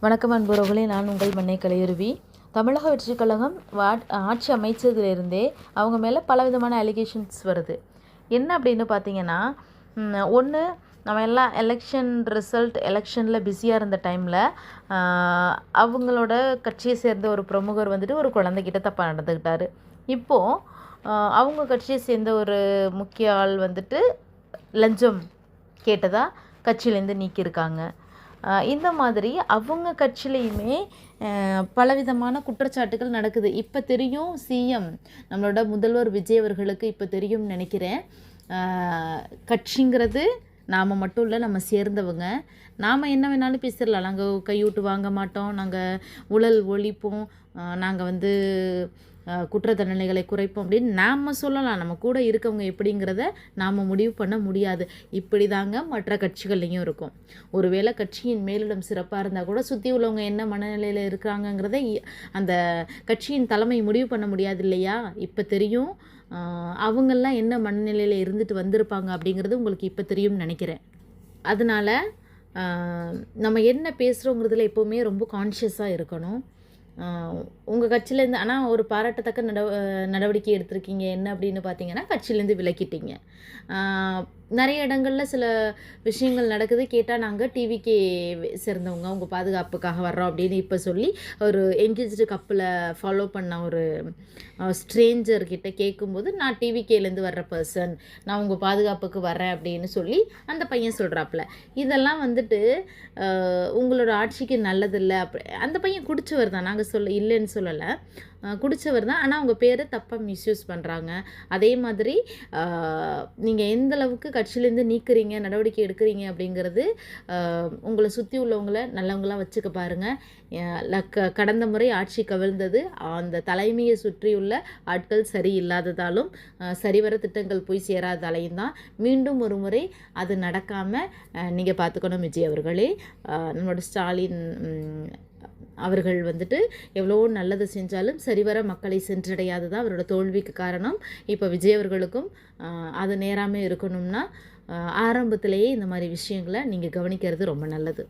வணக்கம் அன்புறவுகளே, நான் உங்கள் மண்ணை கலையுருவி. தமிழக வெற்றிக் கழகம் ஆட்சி அமைச்சதிலிருந்தே அவங்க மேலே பலவிதமான அலிகேஷன்ஸ் வருது. என்ன அப்படின்னு பார்த்தீங்கன்னா, ஒன்று, நம்ம எல்லாம் எலெக்ஷனில் பிஸியாக இருந்த டைமில் அவங்களோட கட்சியை சேர்ந்த ஒரு பிரமுகர் வந்துட்டு ஒரு குழந்தைகிட்ட தப்பாக நடந்துக்கிட்டாரு. இப்போது அவங்க கட்சியை சேர்ந்த ஒரு முக்கிய ஆள் வந்துட்டு லஞ்சம் கேட்டதாக கட்சியிலேருந்து நீக்கியிருக்காங்க. இந்த மாதிரி அவங்க கட்சியிலையுமே பலவிதமான குற்றச்சாட்டுகள் நடக்குது. இப்போ தெரியும், சிஎம் நம்மளோட முதல்வர் விஜய் அவர்களுக்கு இப்போ தெரியும்னு நினைக்கிறேன். கட்சிங்கிறது நாம் மட்டும் இல்லை, நம்ம சேர்ந்தவங்க. நாம் என்ன வேணாலும் பேசிடலாம். நாங்கள் கையூட்டு வாங்க மாட்டோம், நாங்கள் ஊழல் ஒழிப்போம், நாங்கள் குற்ற தண்டனைகளை குறைப்போம் அப்படின்னு நாம் சொல்லலாம். நம்ம கூட இருக்கவங்க எப்படிங்கிறத நாம் முடிவு பண்ண முடியாது. இப்படி தாங்க மற்ற கட்சிகள்லையும் இருக்கும். ஒருவேளை கட்சியின் மேலிடம் சிறப்பாக இருந்தால் கூட சுற்றி உள்ளவங்க என்ன மனநிலையில் இருக்கிறாங்கங்கிறத அந்த கட்சியின் தலைமை முடிவு பண்ண முடியாது இல்லையா? இப்போ தெரியும் அவங்கெல்லாம் என்ன மனநிலையில் இருந்துட்டு வந்திருப்பாங்க அப்படிங்கிறது உங்களுக்கு இப்போ தெரியும்னு நினைக்கிறேன். அதனால் நம்ம என்ன பேசுகிறோங்கிறதுல எப்போவுமே ரொம்ப கான்ஷியஸாக இருக்கணும். உங்கள் கட்சியிலேருந்து ஆனால் ஒரு பாராட்டத்தக்க நடவடிக்கை எடுத்திருக்கீங்க. என்ன அப்படின்னு பார்த்தீங்கன்னா, கட்சியிலேருந்து விலக்கிட்டீங்க. நிறைய இடங்களில் சில விஷயங்கள் நடக்குது. கேட்டால் நாங்கள் டிவிக்கே சேர்ந்தவங்க, உங்கள் பாதுகாப்புக்காக வர்றோம் அப்படின்னு இப்போ சொல்லி ஒரு என்கேஜ்டு கப்பில் ஃபாலோ பண்ண ஒரு ஸ்ட்ரேஞ்சர்கிட்ட கேட்கும்போது, நான் டிவிகேலேருந்து வர்ற பர்சன், நான் உங்கள் பாதுகாப்புக்கு வரேன் அப்படின்னு சொல்லி அந்த பையன் சொல்கிறாப்புல. இதெல்லாம் உங்களோட ஆட்சிக்கு நல்லதில்லை. அந்த பையன் குடிச்சவர் தான், நாங்கள் இல்லைன்னு சொல்லலை, குடித்தவர் தான். ஆனால் அவங்க பேரை தப்பாக மிஸ்யூஸ் பண்ணுறாங்க. அதே மாதிரி நீங்கள் எந்த அளவுக்கு கட்சியிலேருந்து நீக்கிறீங்க, நடவடிக்கை எடுக்கிறீங்க அப்படிங்கிறது உங்களை சுற்றி உள்ளவங்கள நல்லவங்களாக வச்சுக்க பாருங்கள். கடந்த முறை ஆட்சி கவிழ்ந்தது அந்த தலைமையை சுற்றியுள்ள ஆட்கள் சரியில்லாததாலும் சரிவர திட்டங்கள் போய் சேராதாலையும் தான். மீண்டும் ஒரு முறை அது நடக்காமல் நீங்கள் பார்த்துக்கணும் விஜய் அவர்களே. நம்மளோட ஸ்டாலின் அவர்கள் எவ்வளோ நல்லது செஞ்சாலும் சரிவர மக்களை சென்றடையாது தான் அவரோட தோல்விக்கு காரணம். இப்போ விஜய் அவர்களுக்கும் அது நேராமல் இருக்கணும்னா ஆரம்பத்திலேயே இந்த மாதிரி விஷயங்களை நீங்கள் கவனிக்கிறது ரொம்ப நல்லது.